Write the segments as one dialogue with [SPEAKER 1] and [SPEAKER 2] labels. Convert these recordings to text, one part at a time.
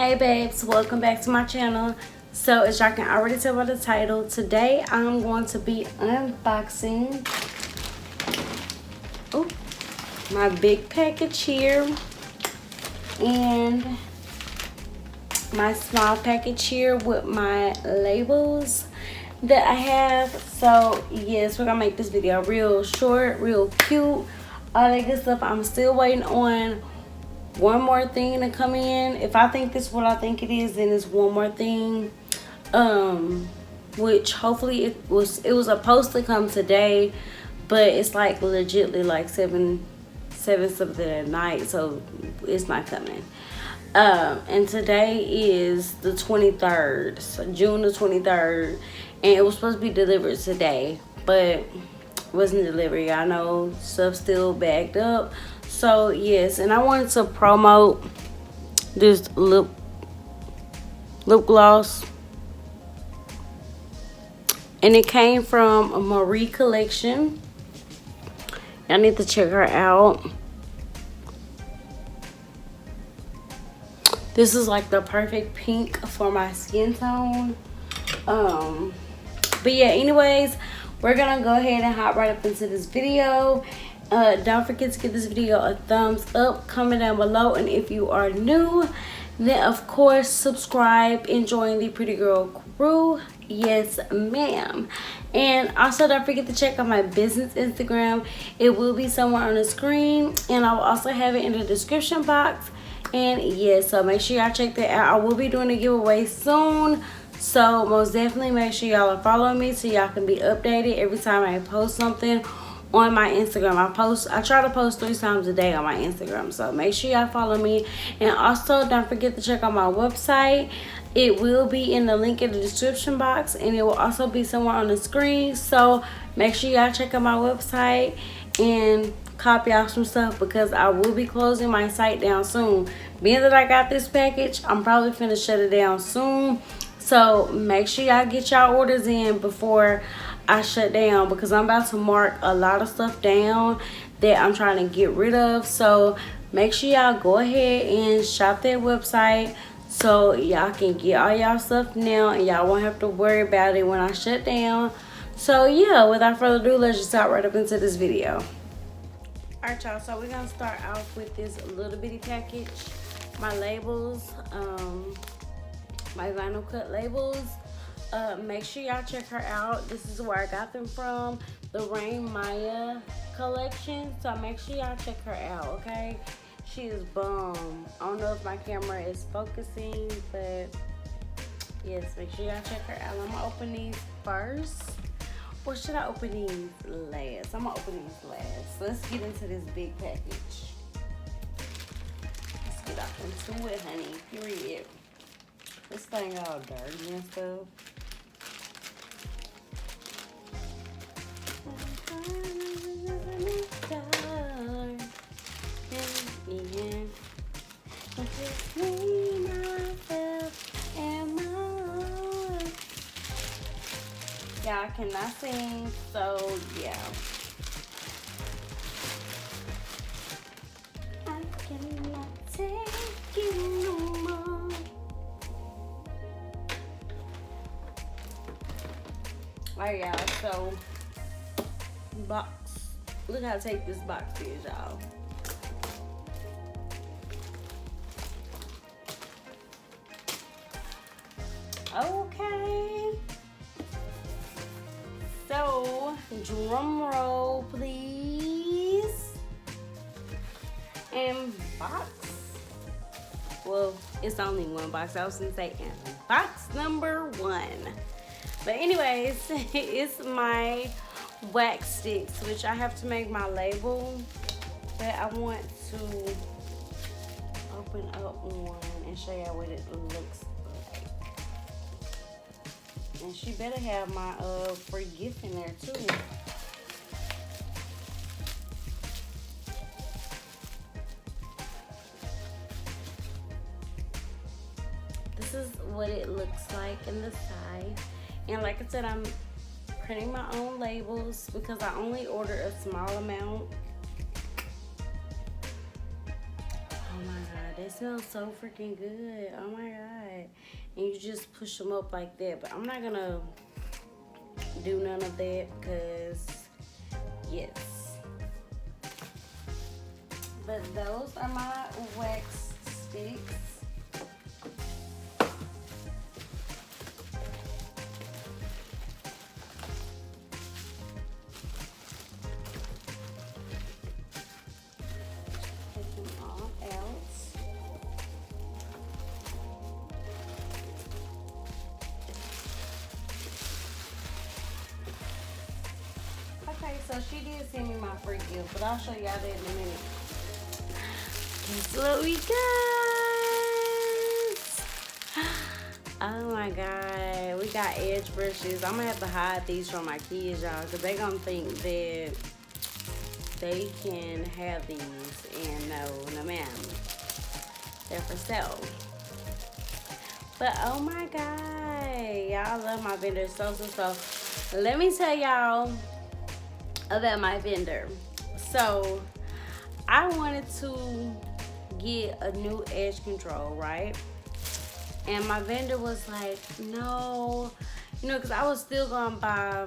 [SPEAKER 1] Hey babes, welcome back to my channel. So as y'all can already tell by the title, today I'm going to be unboxing my big package here and my small package here with my labels that I have. So yes, we're gonna make this video real short, real cute, all that good stuff. I'm still waiting on one more thing to come in. If I think this is what I think it is, then it's one more thing, which hopefully it was supposed to come today, but it's like legitly like seven something at night, so it's not coming. And today is the 23rd, so June the 23rd, and it was supposed to be delivered today, but wasn't delivered. I know stuff still bagged up. So yes, and I wanted to promote this lip gloss, and it came from a Marie collection. I need to check her out. This is like the perfect pink for my skin tone. But yeah, anyways, we're gonna go ahead and hop right up into this video. Don't forget to give this video a thumbs up, comment down below, and if you are new, then of course subscribe and join the Pretty Girl crew. Yes ma'am. And also don't forget to check out my business Instagram. It will be somewhere on the screen, and I will also have it in the description box. And yes, so make sure y'all check that out. I will be doing a giveaway soon, so most definitely make sure y'all are following me so y'all can be updated every time I post something on my Instagram. I try to post 3 times a day on my Instagram, so make sure y'all follow me. And also don't forget to check out my website. It will be in the link in the description box, and it will also be somewhere on the screen, so make sure y'all check out my website and copy out some stuff, because I will be closing my site down soon. Being that I got this package, I'm probably finna shut it down soon, so make sure y'all get y'all orders in before I shut down, because I'm about to mark a lot of stuff down that I'm trying to get rid of. So make sure y'all go ahead and shop that website so y'all can get all y'all stuff now, and y'all won't have to worry about it when I shut down. So yeah, without further ado, let's just hop right up into this video. Alright y'all, so we're gonna start off with this little bitty package. My labels, my vinyl cut labels. Make sure y'all check her out. This is where I got them from, the Rain Maya collection. So make sure y'all check her out, okay? She is bomb. I don't know if my camera is focusing, but yes, make sure y'all check her out. I'm gonna open these first, or should I open these last? I'm gonna open these last. So let's get into this big package. Let's get off into it, honey. Period. This thing all dirty and stuff. Y'all cannot sing, so yeah. I cannot take you no more. Alright y'all, so box. Look how take this box is, y'all. Okay. So, drum roll, please. And box. Well, it's only one box. I was gonna say box number 1. But anyways, it's my wax sticks, which I have to make my label. But I want to open up one and show y'all what it looks like. And she better have my free gift in there too. This is what it looks like in the side. And like I said, I'm printing my own labels because I only ordered a small amount. Oh my god, They smell so freaking good. Oh my god. And you just push them up like that. But I'm not gonna do none of that because, yes. But those are my wax sticks. Okay, so she did send me my free gift, but I'll show y'all that in a minute. Guess what we got? Oh my god, we got edge brushes. I'm gonna have to hide these from my kids, y'all, because they gonna think that they can have these, and no ma'am, they're for sale. But oh my god, y'all love my vendor so. Let me tell y'all about my vendor. So I wanted to get a new edge control, right? And my vendor was like, no, you know, because I was still gonna buy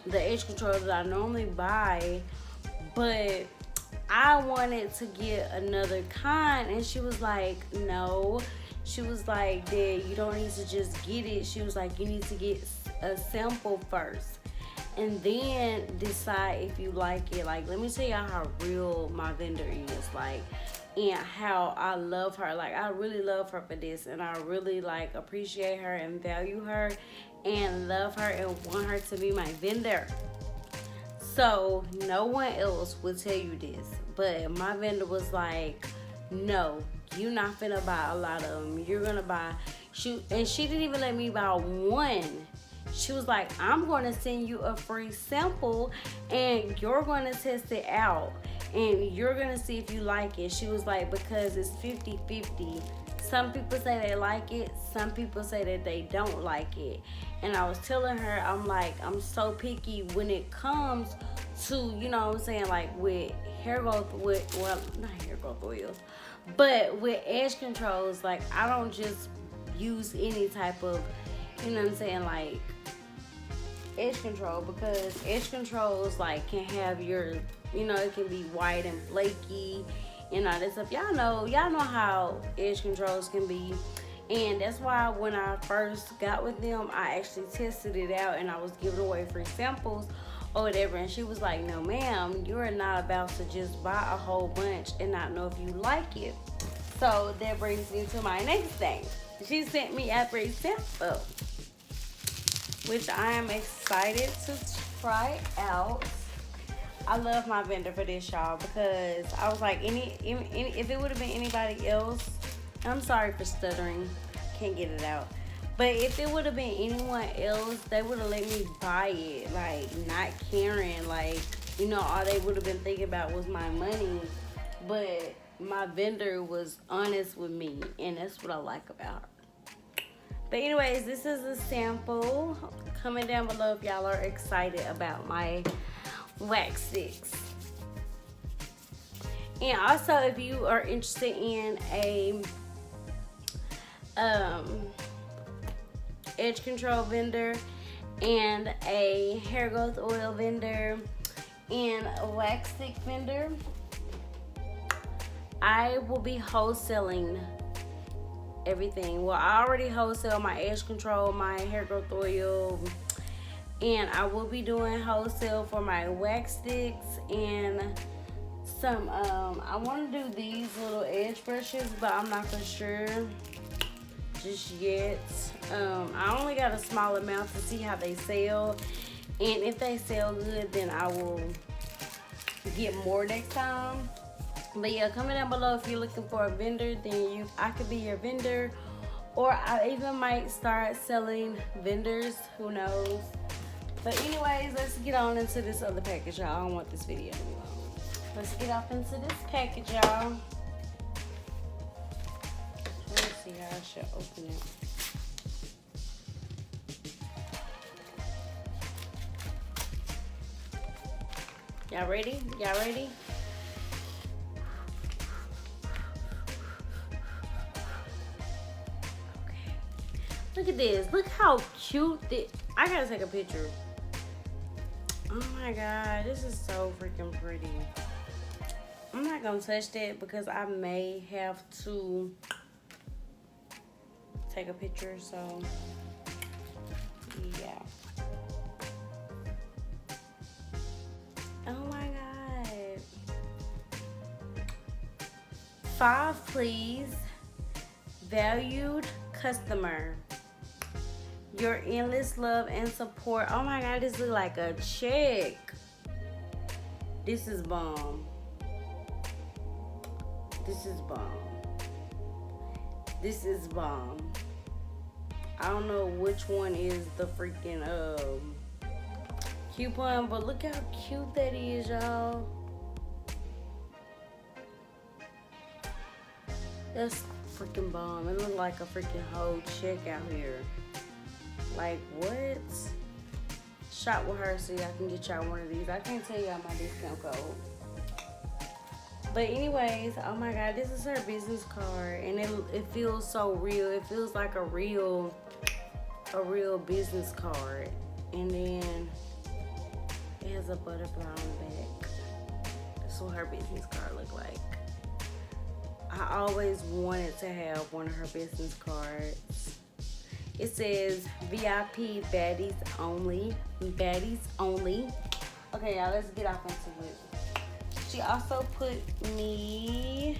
[SPEAKER 1] the edge control that I normally buy, but I wanted to get another kind. And she was like, no. She was like, Dad, you don't need to just get it. She was like, you need to get a sample first and then decide if you like it. Like, let me tell y'all how real my vendor is, like, and how I love her. Like, I really love her for this, and I really like appreciate her and value her and love her and want her to be my vendor. So no one else will tell you this, but my vendor was like, no, you're not finna buy a lot of them. You're gonna buy, and she didn't even let me buy one. She was like, I'm going to send you a free sample and you're going to test it out and you're going to see if you like it. She was like, because it's 50-50. Some people say they like it. Some people say that they don't like it. And I was telling her, I'm like, I'm so picky when it comes to, you know what I'm saying, like with hair growth, well, not hair growth oils, but with edge controls, like I don't just use any type of, you know what I'm saying, like edge control, because edge controls like can have your, you know, it can be white and flaky and all that stuff. Y'all know how edge controls can be. And that's why when I first got with them, I actually tested it out and I was giving away free samples or whatever. And she was like, no ma'am, you're not about to just buy a whole bunch and not know if you like it. So that brings me to my next thing. She sent me a free sample, which I am excited to try out. I love my vendor for this, y'all, because I was like, if it would have been anybody else, I'm sorry for stuttering, can't get it out. But if it would have been anyone else, they would have let me buy it, like not caring, like, you know, all they would have been thinking about was my money. But my vendor was honest with me, and that's what I like about her. But anyways, this is a sample. Comment down below if y'all are excited about my wax sticks. And also, if you are interested in a edge control vendor and a hair growth oil vendor and a wax stick vendor, I will be wholesaling everything. Well, I already wholesale my edge control, my hair growth oil, and I will be doing wholesale for my wax sticks and some I want to do these little edge brushes, but I'm not for sure just yet. I only got a small amount to see how they sell, and if they sell good, then I will get more next time. But yeah, comment down below if you're looking for a vendor, then I could be your vendor, or I even might start selling vendors, who knows. But anyways, let's get on into this other package, y'all. I don't want this video to be long. Let's get off into this package, y'all. Let's see how I should open it. Y'all ready? Y'all ready? look at this. Look how cute this. I gotta take a picture. Oh my god, this is so freaking pretty. I'm not gonna touch that because I may have to take a picture, so yeah. Oh my god. 5, please. Valued customer. Your endless love and support. Oh my god, this looks like a check. This is bomb. This is bomb. This is bomb. I don't know which one is the freaking coupon, but look how cute that is, y'all. That's freaking bomb. It looks like a freaking whole check out here. Like, what? Shop with her so y'all can get y'all one of these. I can't tell y'all my discount code. But anyways, oh my god, this is her business card. And it feels so real. It feels like a real business card. And then it has a butterfly on the back. That's what her business card look like. I always wanted to have one of her business cards. It says VIP baddies only. Baddies only. Okay, y'all, let's get off into it. She also put me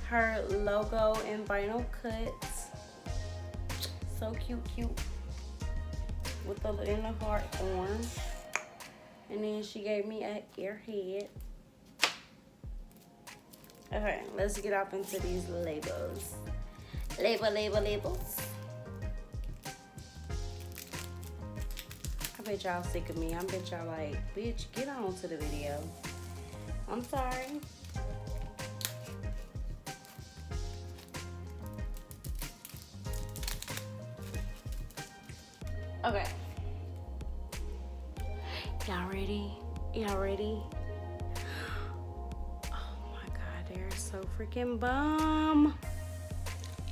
[SPEAKER 1] her logo in vinyl cuts. So cute, cute. With the in the heart form. And then she gave me an airhead. Okay, let's get off into these labels. Labels. I bet y'all sick of me. I bet y'all like, bitch, get on to the video. I'm sorry. Okay. Y'all ready? Y'all ready? So freaking bomb.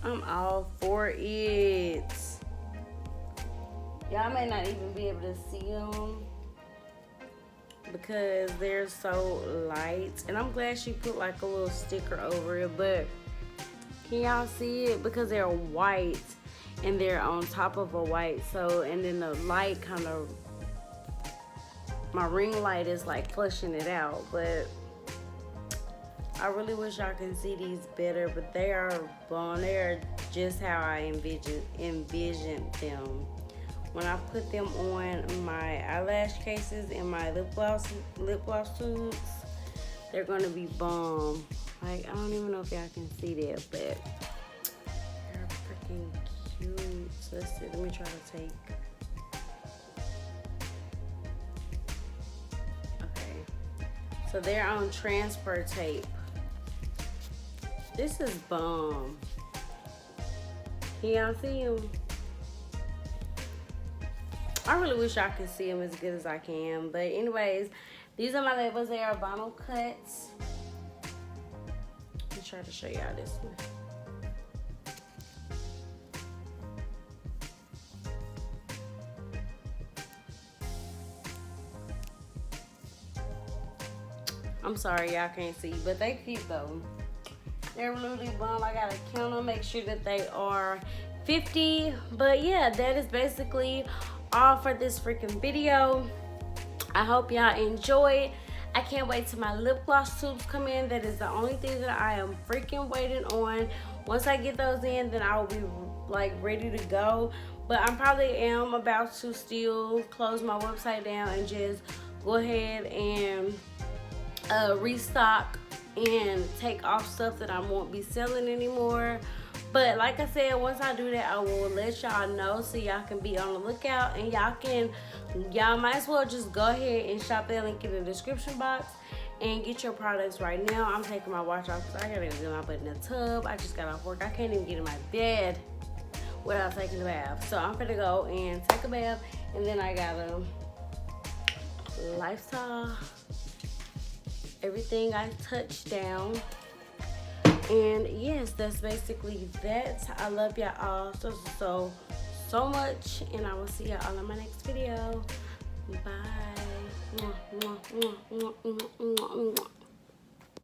[SPEAKER 1] I'm all for it. Y'all may not even be able to see them because they're so light. And I'm glad she put like a little sticker over it, but can y'all see it? Because they're white and they're on top of a white. So, and then the light kind of, my ring light is like flushing it out, but I really wish y'all can see these better, but they are bomb. They are just how I envisioned them. When I put them on my eyelash cases and my lip gloss tubes, they're gonna be bomb. Like, I don't even know if y'all can see that, but they're freaking cute. So let's see, let me try to take. Okay, so they're on transfer tape. This is bomb. Can y'all see them? I really wish I could see them as good as I can. But anyways, these are my labels. They are vinyl cuts. Let me try to show y'all this one. I'm sorry y'all can't see, but they cute though. They're really bomb. I gotta count them, make sure that they are 50. But yeah, that is basically all for this freaking video. I hope y'all enjoyed. I can't wait till my lip gloss tubes come in. That is the only thing that I am freaking waiting on. Once I get those in, then I will be like ready to go. But I probably am about to still close my website down and just go ahead and restock and take off stuff that I won't be selling anymore. But like I said, once I do that, I will let y'all know so y'all can be on the lookout, and y'all might as well just go ahead and shop that link in the description box and get your products right now. I'm taking my watch off because I gotta get my butt in the tub. I just got off work. I can't even get in my bed without taking a bath. So I'm gonna go and take a bath, and then I gotta lifestyle everything I touch down. And yes, that's basically that. I love y'all all so much, and I will see y'all all in my next video. Bye.